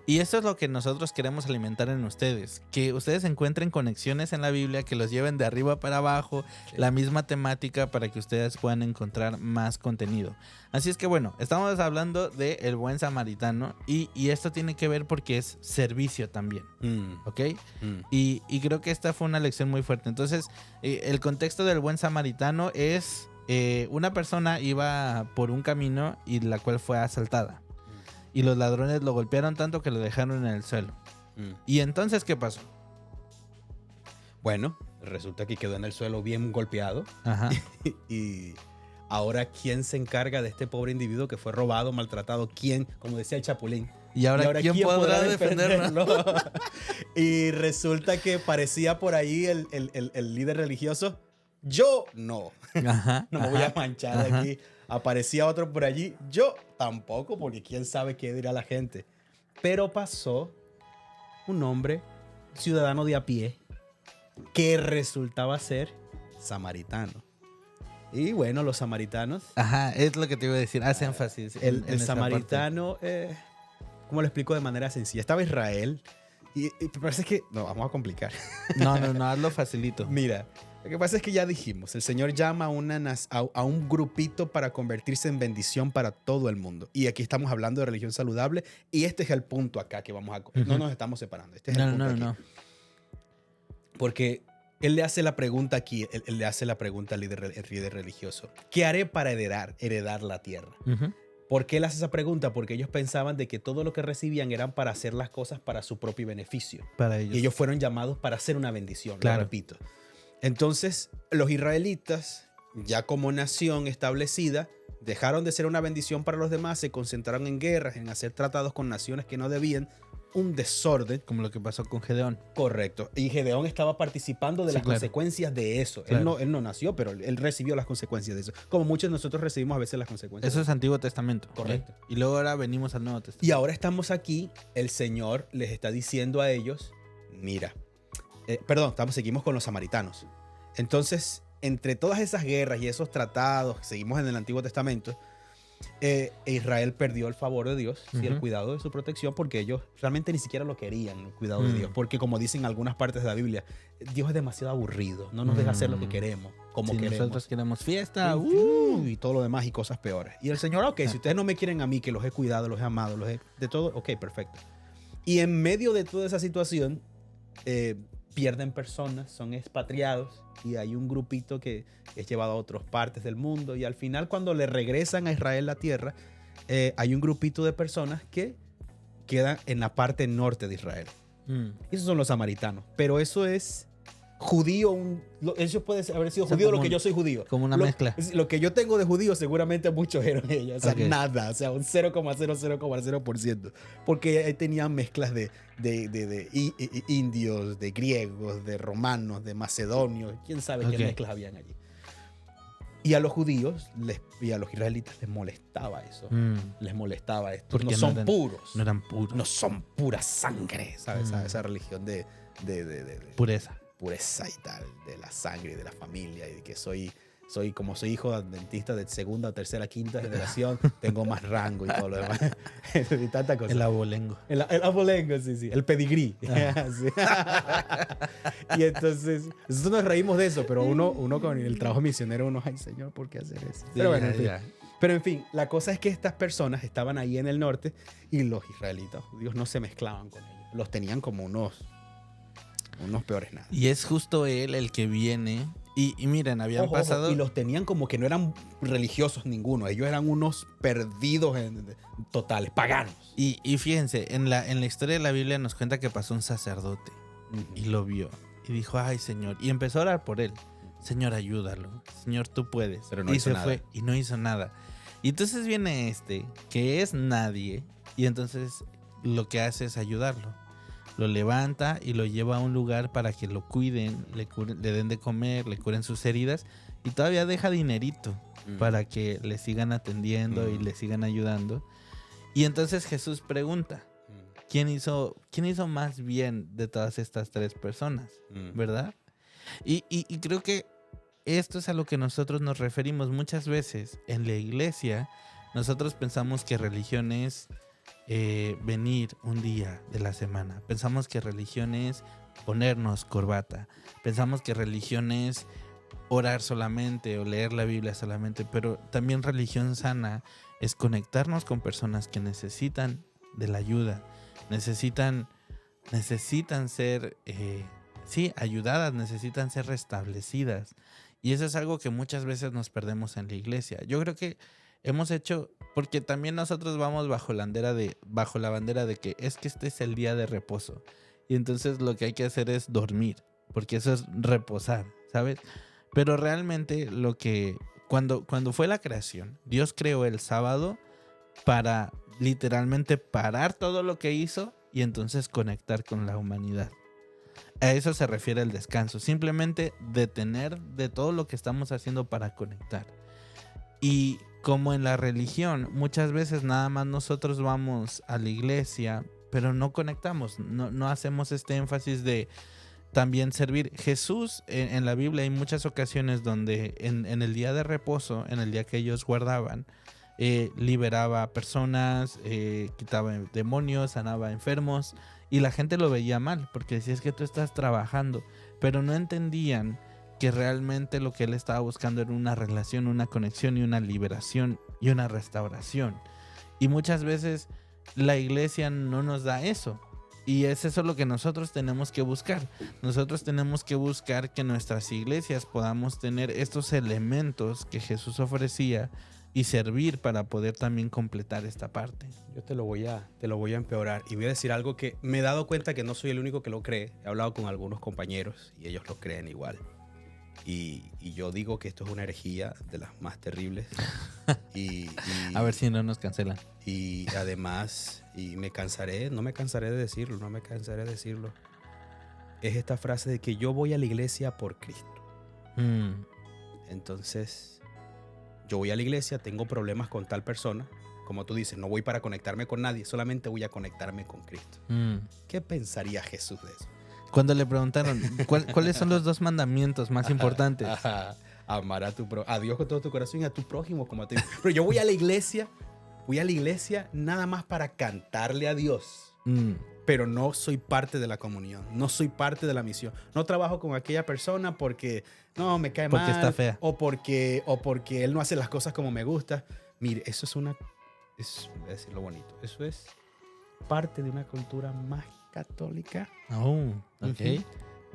Y esto es lo que nosotros queremos alimentar en ustedes, que ustedes encuentren conexiones en la Biblia, que los lleven de arriba para abajo, la misma temática para que ustedes puedan encontrar más contenido. Así es que bueno, estamos hablando de El Buen Samaritano y esto tiene que ver porque es servicio también, ¿ok? Y creo que esta fue una lección muy fuerte. Entonces, el contexto del Buen Samaritano es una persona iba por un camino y la cual fue asaltada. Y los ladrones lo golpearon tanto que lo dejaron en el suelo. ¿Y entonces qué pasó? Bueno, resulta que quedó en el suelo bien golpeado. Ajá. Y ahora, ¿quién se encarga de este pobre individuo que fue robado, maltratado? ¿Quién? Como decía el Chapulín. ¿Y ahora quién podrá defenderlo? Y resulta que parecía por ahí el líder religioso. Yo no. Ajá, no me voy a manchar de aquí. Aparecía otro por allí. Yo tampoco, porque quién sabe qué dirá la gente. Pero pasó un hombre, ciudadano de a pie, que resultaba ser samaritano. Y bueno, los samaritanos. Ajá, es lo que te iba a decir. Hace énfasis. El samaritano, ¿cómo lo explico de manera sencilla? Estaba Israel y me parece que. No, vamos a complicar. No, hazlo facilito. Mira. Lo que pasa es que ya dijimos, el Señor llama a un grupito para convertirse en bendición para todo el mundo. Y aquí estamos hablando de religión saludable y este es el punto acá que vamos a... No nos estamos separando, este es el punto aquí. Porque él le hace la pregunta aquí, él le hace la pregunta al líder religioso. ¿Qué haré para heredar la tierra? ¿Por qué él hace esa pregunta? Porque ellos pensaban de que todo lo que recibían eran para hacer las cosas para su propio beneficio. Para ellos. Y ellos fueron llamados para hacer una bendición, claro. Lo repito. Entonces, los israelitas, ya como nación establecida, dejaron de ser una bendición para los demás, se concentraron en guerras, en hacer tratados con naciones que no debían, un desorden. Como lo que pasó con Gedeón. Correcto. Y Gedeón estaba participando de las consecuencias de eso. Claro. Él no nació, pero él recibió las consecuencias de eso. Como muchos de nosotros recibimos a veces las consecuencias. Eso es Antiguo Testamento. Correcto. Y luego ahora venimos al Nuevo Testamento. Y ahora estamos aquí, el Señor les está diciendo a ellos, mira, seguimos con los samaritanos. Entonces, entre todas esas guerras y esos tratados, seguimos en el Antiguo Testamento, Israel perdió el favor de Dios y el cuidado de su protección porque ellos realmente ni siquiera lo querían, el cuidado de Dios. Porque como dicen algunas partes de la Biblia, Dios es demasiado aburrido, no nos deja hacer lo que queremos, como queremos. Nosotros queremos fiesta y todo lo demás y cosas peores. Y el Señor, ok, si ustedes no me quieren a mí, que los he cuidado, los he amado, de todo, ok, perfecto. Y en medio de toda esa situación, pierden personas, son expatriados y hay un grupito que es llevado a otras partes del mundo y al final cuando le regresan a Israel la tierra, hay un grupito de personas que quedan en la parte norte de Israel. Esos son los samaritanos, pero eso es judío, eso puede haber sido judío lo que yo soy judío. Como una mezcla. Lo que yo tengo de judío seguramente muchos eran ellos, o sea, nada, o sea, un 0,00,0%. Porque tenían mezclas de indios, de griegos, de romanos, de macedonios, quién sabe qué mezclas habían allí. Y a los judíos y a los israelitas les molestaba eso. Les molestaba esto. Porque no son puros. No eran puros. No son pura sangre, ¿sabes? Esa religión de pureza y tal, de la sangre, de la familia, y de que soy hijo adventista de segunda, tercera, quinta generación, tengo más rango y todo lo demás. Y tanta cosa. El abolengo. El abolengo, sí. El pedigrí. Sí. Y entonces, nosotros nos reímos de eso, pero uno con el trabajo misionero, ay, Señor, ¿por qué hacer eso? Pero bueno, en fin, la cosa es que estas personas estaban ahí en el norte y los israelitas judíos no se mezclaban con ellos. Los tenían como unos peores nada. Y es justo él el que viene. Y miren, habían pasado... Y los tenían como que no eran religiosos ninguno. Ellos eran unos perdidos totales, paganos. Y fíjense, en la historia de la Biblia nos cuenta que pasó un sacerdote. Y lo vio. Y dijo, ay, Señor. Y empezó a orar por él. Señor, ayúdalo. Señor, tú puedes. Pero no hizo nada. Fue y no hizo nada. Y entonces viene que es nadie. Y entonces lo que hace es ayudarlo. Lo levanta y lo lleva a un lugar para que lo cuiden, le den de comer, le curen sus heridas y todavía deja dinerito para que le sigan atendiendo y le sigan ayudando. Y entonces Jesús pregunta, ¿quién hizo más bien de todas estas tres personas? ¿Verdad? Y creo que esto es a lo que nosotros nos referimos muchas veces. En la iglesia nosotros pensamos que religión es venir un día de la semana. Pensamos que religión es ponernos corbata. Pensamos que religión es orar solamente o leer la Biblia solamente, pero también religión sana es conectarnos con personas que necesitan de la ayuda, necesitan ser ayudadas, necesitan ser restablecidas. Y eso es algo que muchas veces nos perdemos en la iglesia. Yo creo que hemos hecho, porque también nosotros vamos bajo la bandera de que es que este es el día de reposo. Y entonces lo que hay que hacer es dormir, porque eso es reposar, ¿sabes? Pero realmente cuando fue la creación, Dios creó el sábado para literalmente parar todo lo que hizo y entonces conectar con la humanidad. A eso se refiere el descanso, simplemente detener de todo lo que estamos haciendo para conectar. Y como en la religión, muchas veces nada más nosotros vamos a la iglesia, pero no conectamos, no hacemos este énfasis de también servir. Jesús en la Biblia hay muchas ocasiones donde en el día de reposo, en el día que ellos guardaban, liberaba personas, quitaba demonios, sanaba enfermos, y la gente lo veía mal porque decía, es que tú estás trabajando, pero no entendían que realmente lo que él estaba buscando era una relación, una conexión y una liberación y una restauración. Y muchas veces la iglesia no nos da eso. Y es eso lo que nosotros tenemos que buscar. Nosotros tenemos que buscar que nuestras iglesias podamos tener estos elementos que Jesús ofrecía y servir para poder también completar esta parte. Yo te lo voy a empeorar y voy a decir algo que me he dado cuenta que no soy el único que lo cree. He hablado con algunos compañeros y ellos lo creen igual. Y yo digo que esto es una herejía de las más terribles. Y a ver si no nos cancelan. Y además, no me cansaré de decirlo. Es esta frase de que yo voy a la iglesia por Cristo. Entonces, yo voy a la iglesia, tengo problemas con tal persona. Como tú dices, no voy para conectarme con nadie, solamente voy a conectarme con Cristo. ¿Qué pensaría Jesús de eso? Cuando le preguntaron, ¿cuáles son los 2 mandamientos más importantes? Amar a Dios con todo tu corazón y a tu prójimo como a ti. Pero yo voy a la iglesia nada más para cantarle a Dios. Pero no soy parte de la comunión, no soy parte de la misión. No trabajo con aquella persona porque no me cae mal. Porque está fea. O porque él no hace las cosas como me gusta. Mire, eso voy a decirlo bonito. Eso es parte de una cultura más católica. Okay.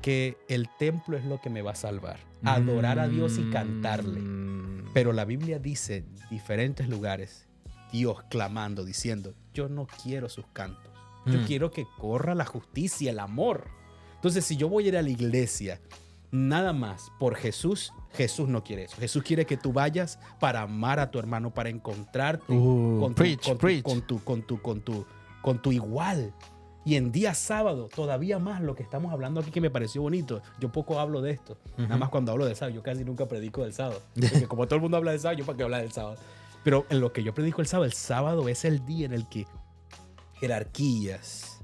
Que el templo es lo que me va a salvar. Adorar a Dios y cantarle. Pero la Biblia dice en diferentes lugares, Dios clamando, diciendo, yo no quiero sus cantos. Yo quiero que corra la justicia, el amor. Entonces, si yo voy a ir a la iglesia nada más por Jesús, Jesús no quiere eso. Jesús quiere que tú vayas para amar a tu hermano, para encontrarte con tu igual. Y en día sábado, todavía más lo que estamos hablando aquí que me pareció bonito. Yo poco hablo de esto. Nada más cuando hablo del sábado. Yo casi nunca predico del sábado. Porque como todo el mundo habla del sábado, yo para qué hablar del sábado. Pero en lo que yo predico el sábado es el día en el que jerarquías,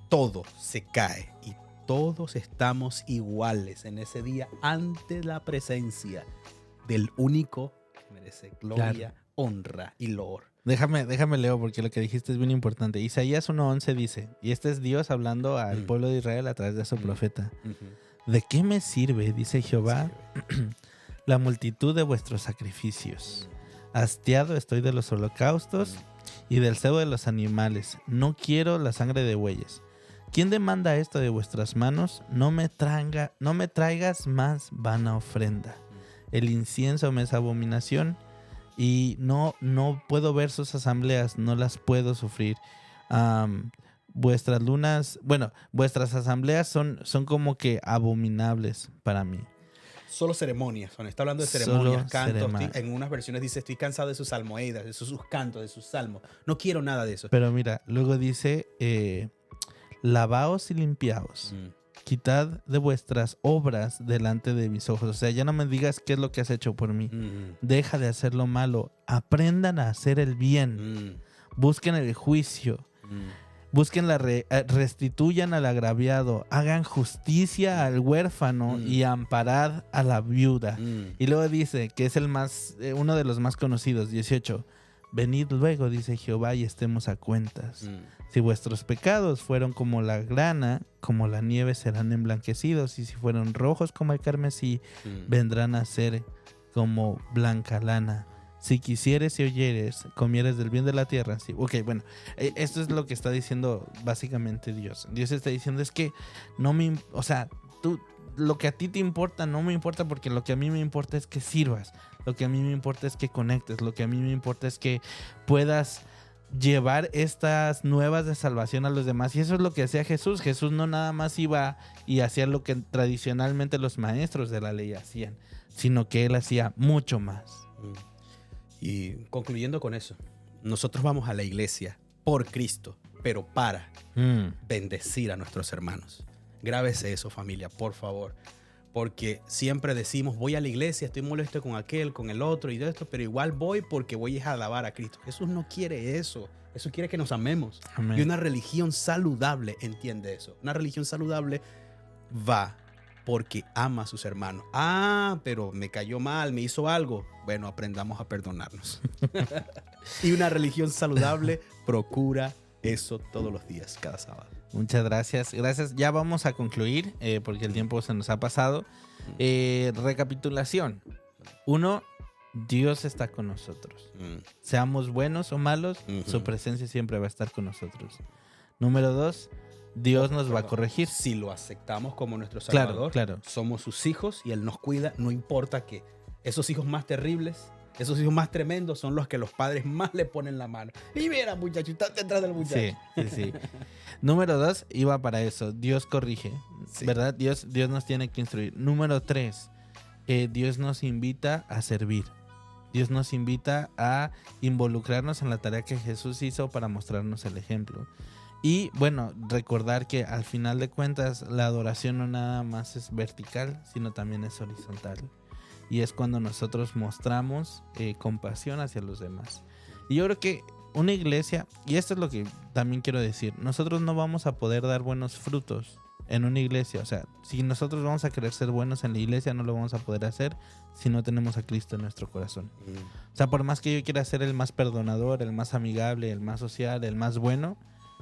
todo se cae y todos estamos iguales en ese día ante la presencia del único que merece gloria, honra y loor. Déjame leo porque lo que dijiste es bien importante. Isaías 1:11 dice, y este es Dios hablando al pueblo de Israel a través de su profeta. ¿De qué me sirve, dice Jehová, la multitud de vuestros sacrificios? Hastiado estoy de los holocaustos y del cebo de los animales. No quiero la sangre de bueyes. ¿Quién demanda esto de vuestras manos? No me traigas más vana ofrenda. El incienso me es abominación. Y no puedo ver sus asambleas, no las puedo sufrir. Vuestras asambleas son como que abominables para mí. Solo ceremonias, está hablando de ceremonias, cantos. En unas versiones dice, estoy cansado de sus almohadas, de sus cantos, de sus salmos. No quiero nada de eso. Pero mira, luego dice, lavaos y limpiaos. Quitad de vuestras obras delante de mis ojos. O sea, ya no me digas qué es lo que has hecho por mí. Deja de hacer lo malo. Aprendan a hacer el bien. Busquen el juicio. Busquen restituyan al agraviado. Hagan justicia al huérfano y amparad a la viuda. Y luego dice que es uno de los más conocidos, 18. Venid luego, dice Jehová, y estemos a cuentas. Si vuestros pecados fueron como la grana, como la nieve serán emblanquecidos, y si fueron rojos como el carmesí, vendrán a ser como blanca lana. Si quisieres y oyeres, comieres del bien de la tierra. Sí. Ok, bueno, esto es lo que está diciendo básicamente Dios. Dios está diciendo es que o sea, lo que a ti te importa no me importa, porque lo que a mí me importa es que sirvas. Lo que a mí me importa es que conectes. Lo que a mí me importa es que puedas llevar estas nuevas de salvación a los demás. Y eso es lo que hacía Jesús. Jesús no nada más iba y hacía lo que tradicionalmente los maestros de la ley hacían, sino que él hacía mucho más. Y concluyendo con eso, nosotros vamos a la iglesia por Cristo, pero para bendecir a nuestros hermanos. Grábese eso, familia, por favor. Porque siempre decimos, voy a la iglesia, estoy molesto con aquel, con el otro y de esto, pero igual voy porque voy a alabar a Cristo. Jesús no quiere eso. Jesús quiere que nos amemos. Amén. Y una religión saludable entiende eso. Una religión saludable va porque ama a sus hermanos. Ah, pero me cayó mal, me hizo algo. Bueno, aprendamos a perdonarnos. Y una religión saludable procura eso todos los días, cada sábado. Muchas gracias. Gracias. Ya vamos a concluir porque el tiempo se nos ha pasado. Recapitulación. 1. Dios está con nosotros. Seamos buenos o malos, su presencia siempre va a estar con nosotros. Número 2. Dios nos va a corregir. Si lo aceptamos como nuestro Salvador, claro. Somos sus hijos y Él nos cuida, no importa que esos hijos más terribles, esos hijos más tremendos son los que los padres más le ponen la mano. Y mira, muchacho, está detrás del muchacho. Sí. Número 2, iba para eso. Dios corrige, ¿verdad? Dios nos tiene que instruir. Número 3, Dios nos invita a servir. Dios nos invita a involucrarnos en la tarea que Jesús hizo para mostrarnos el ejemplo. Y bueno, recordar que al final de cuentas la adoración no nada más es vertical, sino también es horizontal. Y es cuando nosotros mostramos compasión hacia los demás. Y yo creo que una iglesia, y esto es lo que también quiero decir, nosotros no vamos a poder dar buenos frutos en una iglesia. O sea, si nosotros vamos a querer ser buenos en la iglesia, no lo vamos a poder hacer si no tenemos a Cristo en nuestro corazón. O sea, por más que yo quiera ser el más perdonador, el más amigable, el más social, el más bueno,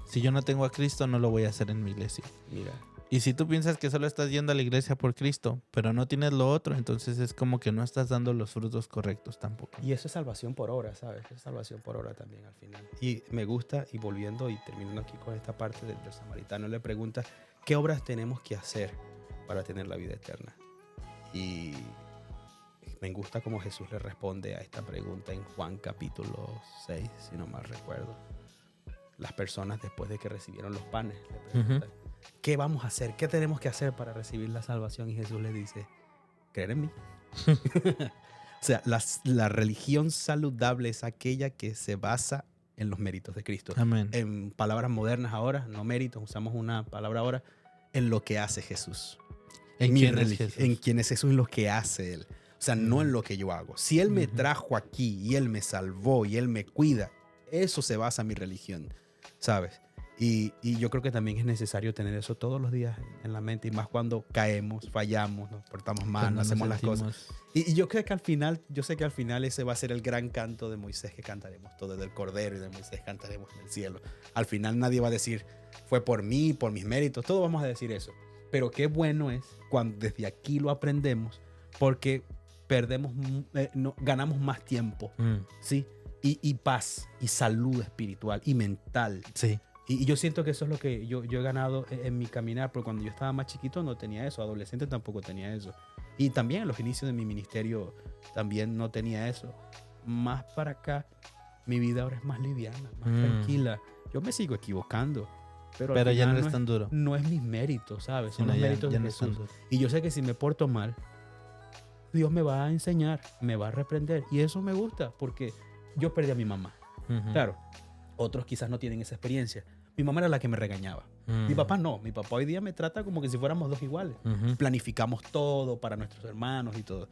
si yo no tengo a Cristo, no lo voy a hacer en mi iglesia. Mira. Y si tú piensas que solo estás yendo a la iglesia por Cristo, pero no tienes lo otro, entonces es como que no estás dando los frutos correctos tampoco. Y eso es salvación por obra, ¿sabes? Es salvación por obra también al final. Y me gusta, y volviendo y terminando aquí con esta parte del samaritano, le pregunta, ¿qué obras tenemos que hacer para tener la vida eterna? Y me gusta cómo Jesús le responde a esta pregunta en Juan capítulo 6, si no mal recuerdo. Las personas, después de que recibieron los panes, le preguntan, ¿qué vamos a hacer? ¿Qué tenemos que hacer para recibir la salvación? Y Jesús les dice, creer en mí. O sea, la religión saludable es aquella que se basa en los méritos de Cristo. Amén. En palabras modernas ahora, no méritos, usamos una palabra ahora, en lo que hace Jesús. ¿En quién es Jesús? En quién es Jesús, en lo que hace Él. O sea, no en lo que yo hago. Si Él me trajo aquí y Él me salvó y Él me cuida, eso se basa en mi religión, ¿sabes? Y yo creo que también es necesario tener eso todos los días en la mente, y más cuando caemos, fallamos, nos portamos mal, no hacemos las cosas. Y yo creo que al final, yo sé que al final ese va a ser el gran canto de Moisés que cantaremos todo, del Cordero, y de Moisés cantaremos en el cielo. Al final nadie va a decir, fue por mí, por mis méritos, todos vamos a decir eso. Pero qué bueno es cuando desde aquí lo aprendemos, porque ganamos más tiempo, ¿sí? Y paz, y salud espiritual, y mental. Sí. Y yo siento que eso es lo que yo he ganado en mi caminar, porque cuando yo estaba más chiquito no tenía eso, adolescente tampoco tenía eso. Y también en los inicios de mi ministerio también no tenía eso. Más para acá, mi vida ahora es más liviana, más tranquila. Yo me sigo equivocando, pero ya no es tan duro. No es mis méritos, ¿sabes? Son los méritos de Jesús. Y yo sé que si me porto mal, Dios me va a enseñar, me va a reprender. Y eso me gusta, porque yo perdí a mi mamá. Claro, otros quizás no tienen esa experiencia. Mi mamá era la que me regañaba. Mi papá no. Mi papá hoy día me trata como que si fuéramos dos iguales. Planificamos todo para nuestros hermanos y todo.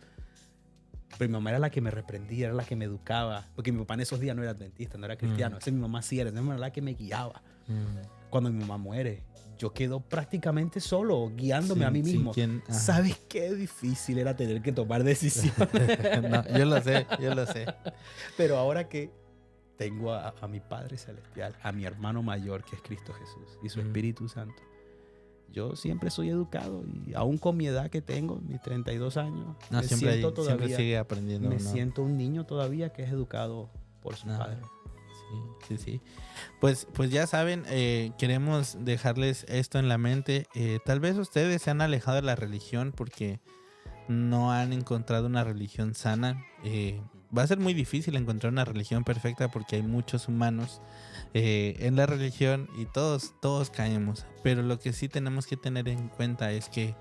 Pero mi mamá era la que me reprendía, era la que me educaba. Porque mi papá en esos días no era adventista, no era cristiano. Esa mi mamá sí era. Mi mamá era la que me guiaba. Cuando mi mamá muere, yo quedo prácticamente solo, guiándome a mí mismo. ¿Sabes qué difícil era tener que tomar decisiones? No, yo lo sé. Pero ahora que tengo a mi Padre Celestial, a mi hermano mayor que es Cristo Jesús y su Espíritu Santo. Yo siempre soy educado y aún con mi edad que tengo, mis 32 años, siempre sigue aprendiendo. Me siento un niño todavía que es educado por su padre. Sí. Pues ya saben, queremos dejarles esto en la mente. Tal vez ustedes se han alejado de la religión porque no han encontrado una religión sana. Va a ser muy difícil encontrar una religión perfecta porque hay muchos humanos en la religión y todos caemos. Pero lo que sí tenemos que tener en cuenta es que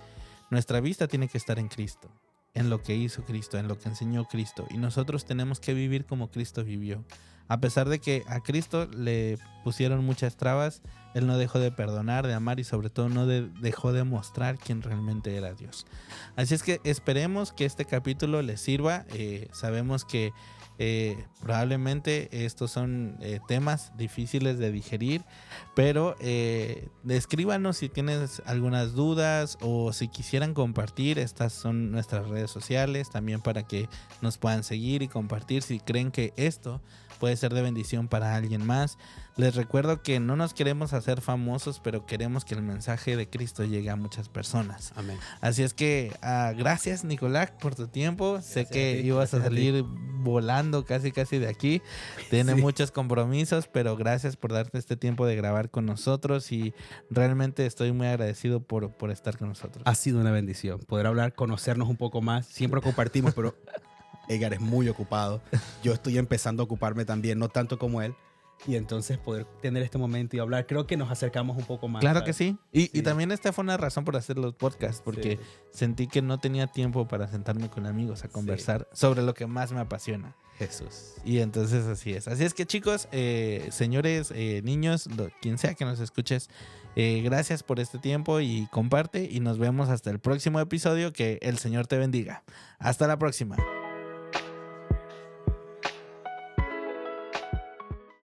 nuestra vista tiene que estar en Cristo, en lo que hizo Cristo, en lo que enseñó Cristo. Y nosotros tenemos que vivir como Cristo vivió. A pesar de que a Cristo le pusieron muchas trabas, Él no dejó de perdonar, de amar y sobre todo no dejó de mostrar quién realmente era Dios. Así es que esperemos que este capítulo les sirva. Sabemos que probablemente estos son temas difíciles de digerir, pero escríbanos si tienes algunas dudas o si quisieran compartir. Estas son nuestras redes sociales también para que nos puedan seguir y compartir si creen que esto puede ser de bendición para alguien más. Les recuerdo que no nos queremos hacer famosos, pero queremos que el mensaje de Cristo llegue a muchas personas. Amén. Así es que gracias, Nicolás, por tu tiempo. Sé que ibas a salir volando casi de aquí. Tiene muchos compromisos, pero gracias por darte este tiempo de grabar con nosotros y realmente estoy muy agradecido por estar con nosotros. Ha sido una bendición poder hablar, conocernos un poco más. Siempre compartimos, pero Edgar es muy ocupado. Yo estoy empezando a ocuparme también, no tanto como él. Y entonces poder tener este momento y hablar, creo que nos acercamos un poco más. Claro, ¿sabes? que sí. Y también esta fue una razón por hacer los podcasts, porque sentí que no tenía tiempo para sentarme con amigos a conversar sobre lo que más me apasiona. Jesús. Y entonces así es. Así es que chicos, señores, niños, quien sea que nos escuches, gracias por este tiempo y comparte y nos vemos hasta el próximo episodio. Que el Señor te bendiga. Hasta la próxima.